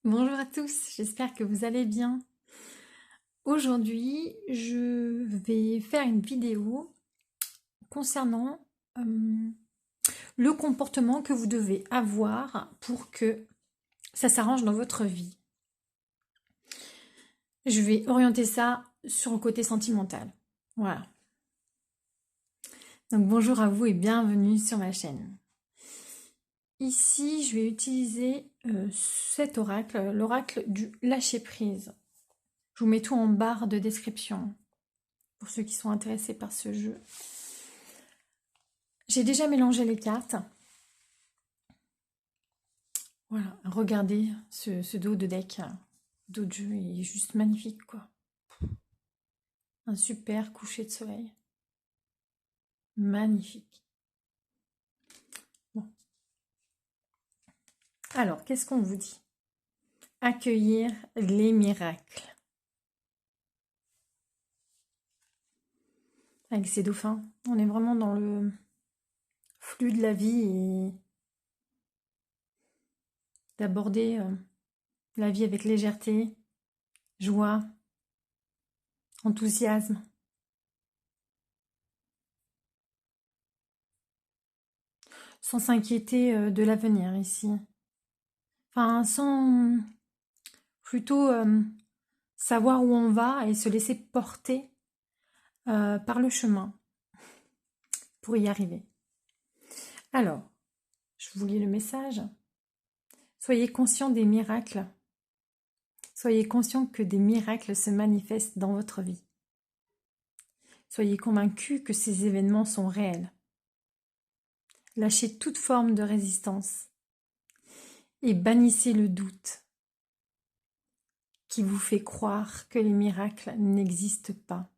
Bonjour à tous, j'espère que vous allez bien. Aujourd'hui, je vais faire une vidéo concernant le comportement que vous devez avoir pour que ça s'arrange dans votre vie. Je vais orienter ça sur le côté sentimental. Voilà. Donc bonjour à vous et bienvenue sur ma chaîne. Ici, je vais utiliser cet oracle, l'oracle du lâcher-prise. Je vous mets tout en barre de description pour ceux qui sont intéressés par ce jeu. J'ai déjà mélangé les cartes. Voilà, regardez ce dos de deck, dos de jeu, il est juste magnifique quoi. Un super coucher de soleil. Magnifique. Bon. Alors, qu'est-ce qu'on vous dit? Accueillir les miracles. Avec ces dauphins, on est vraiment dans le flux de la vie et d'aborder la vie avec légèreté, joie, enthousiasme. Sans s'inquiéter de l'avenir ici. Enfin, sans plutôt savoir où on va et se laisser porter par le chemin pour y arriver. Alors, je vous lis le message. Soyez conscient des miracles. Soyez conscient que des miracles se manifestent dans votre vie. Soyez convaincus que ces événements sont réels. Lâchez toute forme de résistance et bannissez le doute qui vous fait croire que les miracles n'existent pas.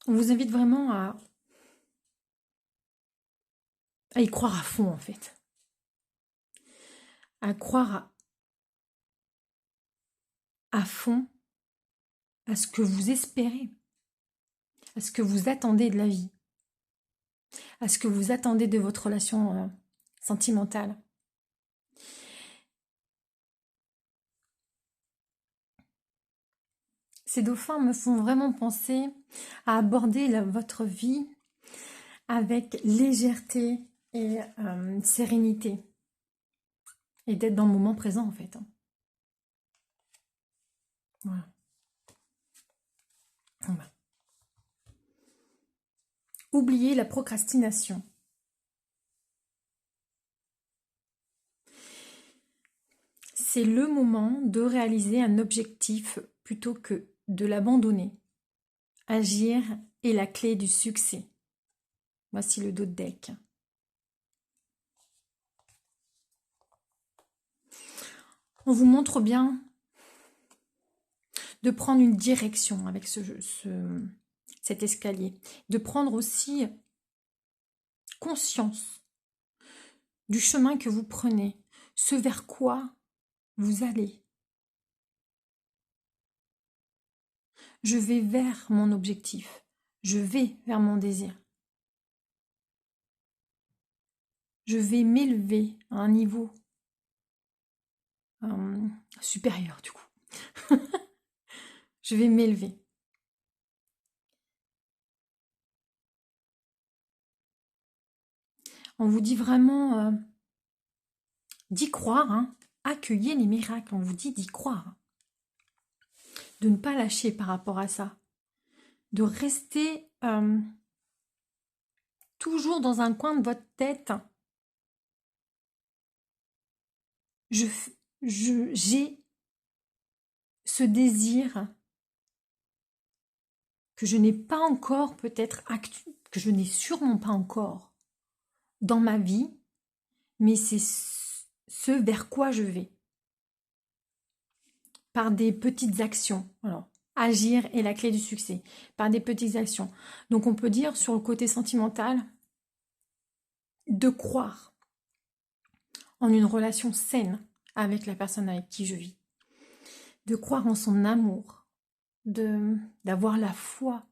On vous invite vraiment à y croire à fond en fait. À croire à fond à ce que vous espérez, à ce que vous attendez de la vie, à ce que vous attendez de votre relation sentimentale. Ces dauphins me font vraiment penser à aborder votre vie avec légèreté et sérénité. Et d'être dans le moment présent en fait. Voilà. Voilà. Oubliez la procrastination. C'est le moment de réaliser un objectif plutôt que de l'abandonner. Agir est la clé du succès. Voici le dos de deck. On vous montre bien de prendre une direction avec cet escalier. De prendre aussi conscience du chemin que vous prenez, ce vers quoi vous allez. Je vais vers mon objectif. Je vais vers mon désir. Je vais m'élever à un niveau supérieur du coup. Je vais m'élever. On vous dit vraiment d'y croire, hein. Accueillez les miracles, on vous dit d'y croire. De ne pas lâcher par rapport à ça. De rester toujours dans un coin de votre tête. J'ai ce désir que je n'ai pas encore peut-être que je n'ai sûrement pas encore dans ma vie, mais c'est ce vers quoi je vais. Par des petites actions. Alors, agir est la clé du succès. Par des petites actions. Donc on peut dire sur le côté sentimental, de croire en une relation saine avec la personne avec qui je vis. De croire en son amour. D'avoir la foi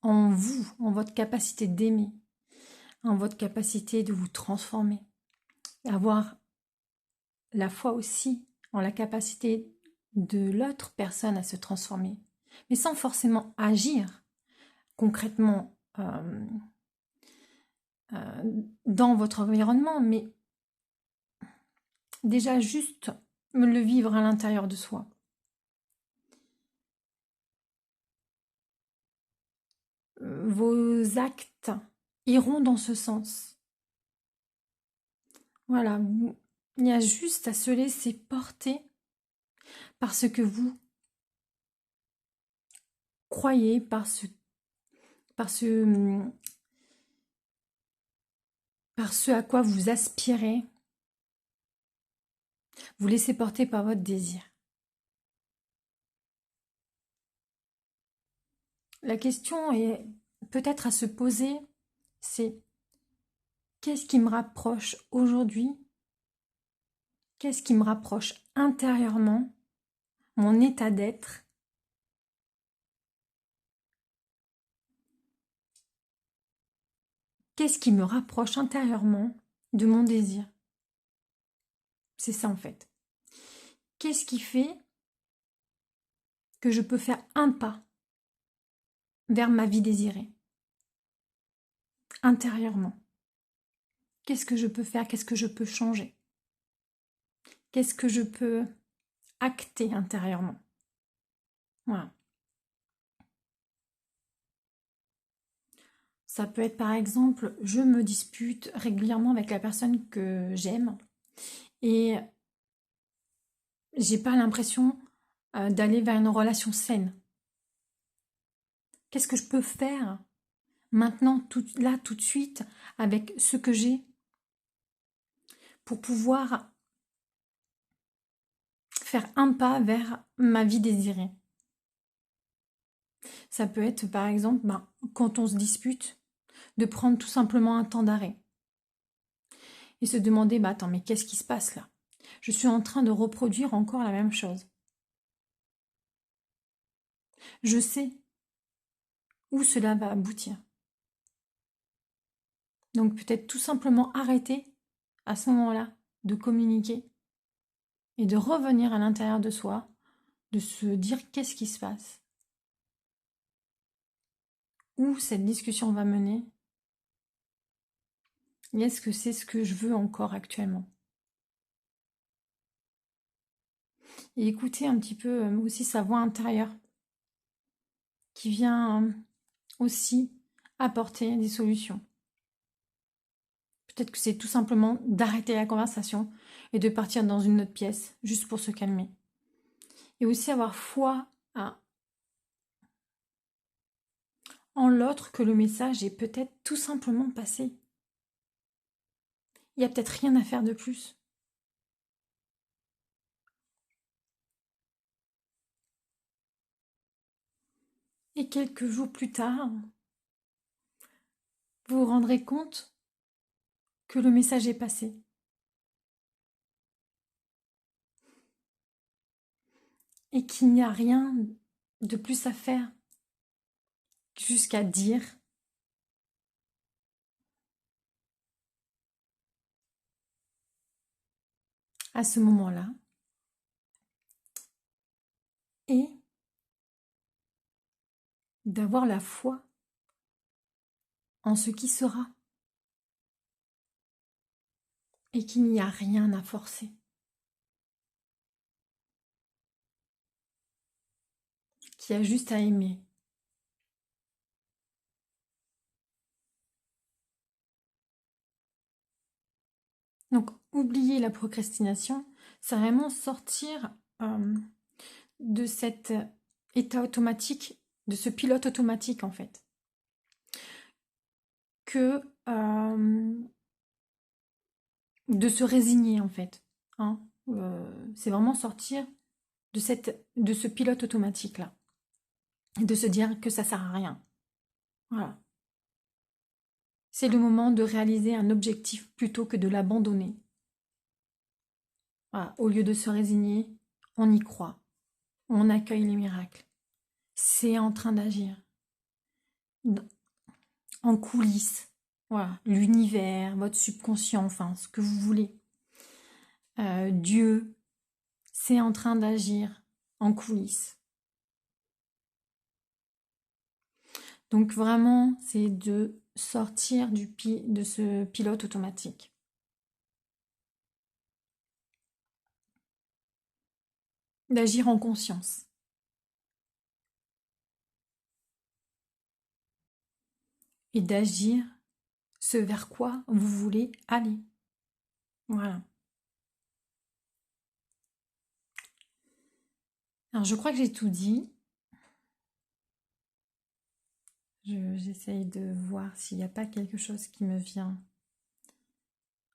en vous, en votre capacité d'aimer. en votre capacité de vous transformer. Avoir la foi aussi en la capacité de l'autre personne à se transformer, mais sans forcément agir concrètement dans votre environnement, mais déjà juste le vivre à l'intérieur de soi. Vos actes iront dans ce sens. Voilà, il y a juste à se laisser porter par ce que vous croyez, par ce à quoi vous aspirez. Vous laissez porter par votre désir. La question est peut-être à se poser, c'est qu'est-ce qui me rapproche aujourd'hui? Qu'est-ce qui me rapproche intérieurement, mon état d'être? Qu'est-ce qui me rapproche intérieurement de mon désir? C'est ça en fait. Qu'est-ce qui fait que je peux faire un pas vers ma vie désirée? Intérieurement. Qu'est-ce que je peux faire? Qu'est-ce que je peux changer? Qu'est-ce que je peux acter intérieurement? Voilà. Ça peut être par exemple, je me dispute régulièrement avec la personne que j'aime et j'ai pas l'impression d'aller vers une relation saine. Qu'est-ce que je peux faire maintenant, là, tout de suite, avec ce que j'ai pour pouvoir faire un pas vers ma vie désirée? Ça peut être par exemple, quand on se dispute, de prendre tout simplement un temps d'arrêt et se demander, attends, mais qu'est-ce qui se passe là? Je suis en train de reproduire encore la même chose. Je sais où cela va aboutir. Donc peut-être tout simplement arrêter à ce moment-là de communiquer et de revenir à l'intérieur de soi, de se dire qu'est-ce qui se passe, où cette discussion va mener, et est-ce que c'est ce que je veux encore actuellement? Et écouter un petit peu aussi sa voix intérieure qui vient aussi apporter des solutions. Peut-être que c'est tout simplement d'arrêter la conversation et de partir dans une autre pièce, juste pour se calmer. Et aussi avoir foi en l'autre, que le message est peut-être tout simplement passé. Il n'y a peut-être rien à faire de plus. Et quelques jours plus tard, vous vous rendrez compte que le message est passé. Et qu'il n'y a rien de plus à faire jusqu'à dire à ce moment-là et d'avoir la foi en ce qui sera et qu'il n'y a rien à forcer. Qu'il y a juste à aimer. Donc, oublier la procrastination, c'est vraiment sortir de cet état automatique, de ce pilote automatique en fait. Que de se résigner en fait. Hein. C'est vraiment sortir de ce pilote automatique là. Et de se dire que ça sert à rien. Voilà. C'est le moment de réaliser un objectif plutôt que de l'abandonner. Voilà. Au lieu de se résigner, on y croit. On accueille les miracles. C'est en train d'agir. En coulisses. voilà, l'univers, votre subconscient, enfin, ce que vous voulez. Dieu, c'est en train d'agir en coulisses. Donc vraiment, c'est de sortir de ce pilote automatique. D'agir en conscience. Et d'agir ce vers quoi vous voulez aller. Voilà. Alors je crois que j'ai tout dit. J'essaye de voir s'il n'y a pas quelque chose qui me vient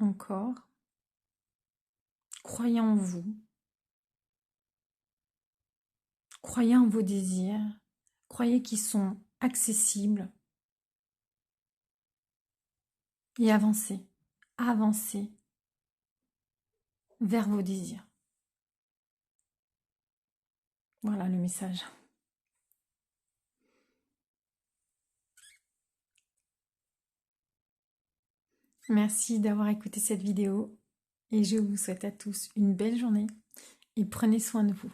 encore. Croyez en vous. Croyez en vos désirs. Croyez qu'ils sont accessibles. Et avancez. Avancez vers vos désirs. Voilà le message. Merci d'avoir écouté cette vidéo et je vous souhaite à tous une belle journée et prenez soin de vous.